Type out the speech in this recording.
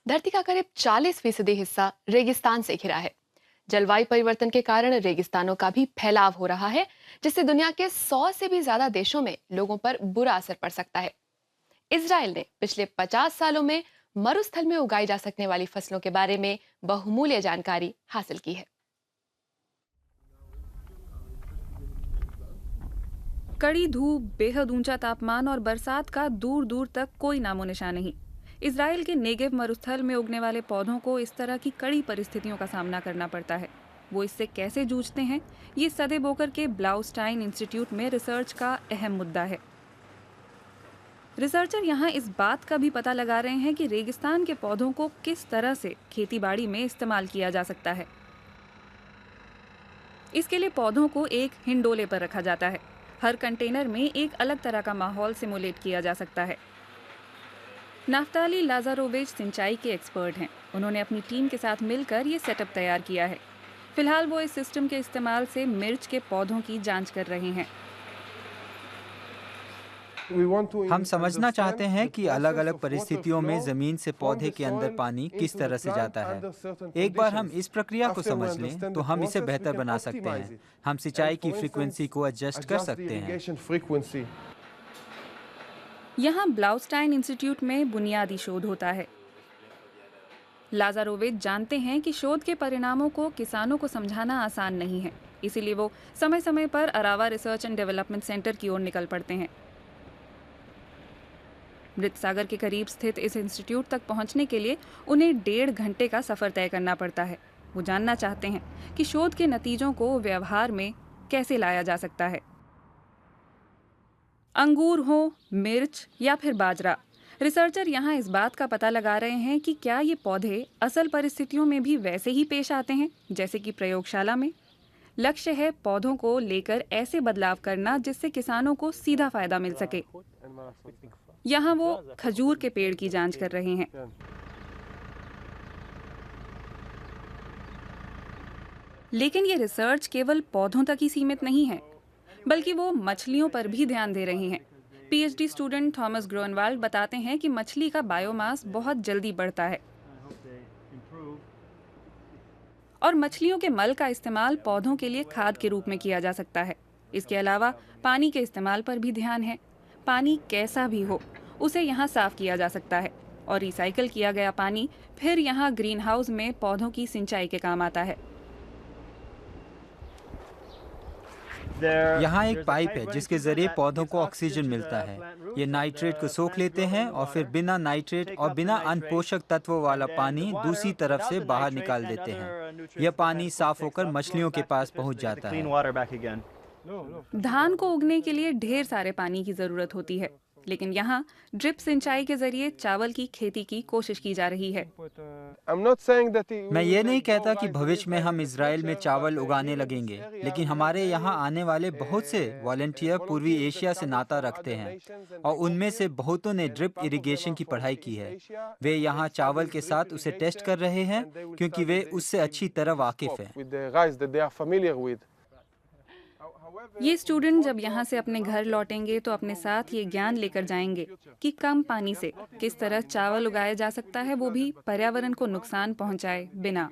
धरती का करीब 40% हिस्सा रेगिस्तान से घिरा है। जलवायु परिवर्तन के कारण रेगिस्तानों का भी फैलाव हो रहा है, जिससे दुनिया के 100 से भी ज्यादा देशों में लोगों पर बुरा असर पड़ सकता है। इसराइल ने पिछले 50 सालों में मरुस्थल में उगाई जा सकने वाली फसलों के बारे में बहुमूल्य जानकारी हासिल की है। कड़ी धूप, बेहद ऊंचा तापमान और बरसात का दूर दूर तक कोई नामो निशान नहीं। इसराइल के नेगेव मरुस्थल में उगने वाले पौधों को इस तरह की कड़ी परिस्थितियों का सामना करना पड़ता है। वो इससे कैसे जूझते हैं, ये सदे बोकर के ब्लाउस्टाइन इंस्टीट्यूट में रिसर्च का अहम मुद्दा है। रिसर्चर यहाँ इस बात का भी पता लगा रहे हैं कि रेगिस्तान के पौधों को किस तरह से खेतीबाड़ी में इस्तेमाल किया जा सकता है। इसके लिए पौधों को एक हिंडोले पर रखा जाता है। हर कंटेनर में एक अलग तरह का माहौल सिमुलेट किया जा सकता है। नाफ्ताली लाजारोविच सिंचाई के एक्सपर्ट हैं। उन्होंने अपनी टीम के साथ मिलकर ये सेटअप तैयार किया है। फिलहाल वो इस सिस्टम के इस्तेमाल से मिर्च के पौधों की जांच कर रहे हैं। हम समझना चाहते हैं कि अलग अलग परिस्थितियों में जमीन से पौधे के अंदर पानी किस तरह से जाता है। एक बार हम इस प्रक्रिया को समझ लें तो हम इसे बेहतर बना सकते हैं। हम सिंचाई की फ्रीक्वेंसी को एडजस्ट कर सकते हैं। यहाँ ब्लाउस्टाइन इंस्टीट्यूट में बुनियादी शोध होता है। लाजारोविच जानते हैं कि शोध के परिणामों को किसानों को समझाना आसान नहीं है, इसीलिए वो समय समय पर Arava research and development centre की ओर निकल पड़ते हैं। मृत सागर के करीब स्थित इस इंस्टीट्यूट तक पहुंचने के लिए उन्हें 1.5 घंटे का सफर तय करना पड़ता है। वो जानना चाहते हैं कि शोध के नतीजों को व्यवहार में कैसे लाया जा सकता है। अंगूर हो, मिर्च या फिर बाजरा, रिसर्चर यहाँ इस बात का पता लगा रहे हैं कि क्या ये पौधे असल परिस्थितियों में भी वैसे ही पेश आते हैं जैसे कि प्रयोगशाला में। लक्ष्य है पौधों को लेकर ऐसे बदलाव करना जिससे किसानों को सीधा फायदा मिल सके। यहाँ वो खजूर के पेड़ की जांच कर रहे हैं। लेकिन ये रिसर्च केवल पौधों तक ही सीमित नहीं है, बल्कि वो मछलियों पर भी ध्यान दे रहे हैं। पीएचडी स्टूडेंट थॉमस ग्रोनवाल्ड बताते हैं कि मछली का बायोमास बहुत जल्दी बढ़ता है और मछलियों के मल का इस्तेमाल पौधों के लिए खाद के रूप में किया जा सकता है। इसके अलावा पानी के इस्तेमाल पर भी ध्यान है। पानी कैसा भी हो, उसे यहाँ साफ किया जा सकता है और रिसाइकल किया गया पानी फिर यहाँ ग्रीन हाउस में पौधों की सिंचाई के काम आता है। यहाँ एक पाइप है जिसके जरिए पौधों को ऑक्सीजन मिलता है। ये नाइट्रेट को सोख लेते हैं और फिर बिना नाइट्रेट और बिना अन्य पोषक तत्वों वाला पानी दूसरी तरफ से बाहर निकाल देते हैं। यह पानी साफ होकर मछलियों के पास पहुँच जाता है। धान को उगने के लिए ढेर सारे पानी की जरूरत होती है, लेकिन यहाँ ड्रिप सिंचाई के जरिए चावल की खेती की कोशिश की जा रही है। मैं ये नहीं कहता कि भविष्य में हम इजराइल में चावल उगाने लगेंगे, लेकिन हमारे यहाँ आने वाले बहुत से वॉलंटियर पूर्वी एशिया से नाता रखते हैं और उनमें से बहुतों ने ड्रिप इरिगेशन की पढ़ाई की है। वे यहाँ चावल के साथ उसे टेस्ट कर रहे हैं क्योंकि वे उससे अच्छी तरह वाकिफ हैं। ये स्टूडेंट जब यहाँ से अपने घर लौटेंगे तो अपने साथ ये ज्ञान लेकर जाएंगे कि कम पानी से किस तरह चावल उगाया जा सकता है, वो भी पर्यावरण को नुकसान पहुँचाए बिना।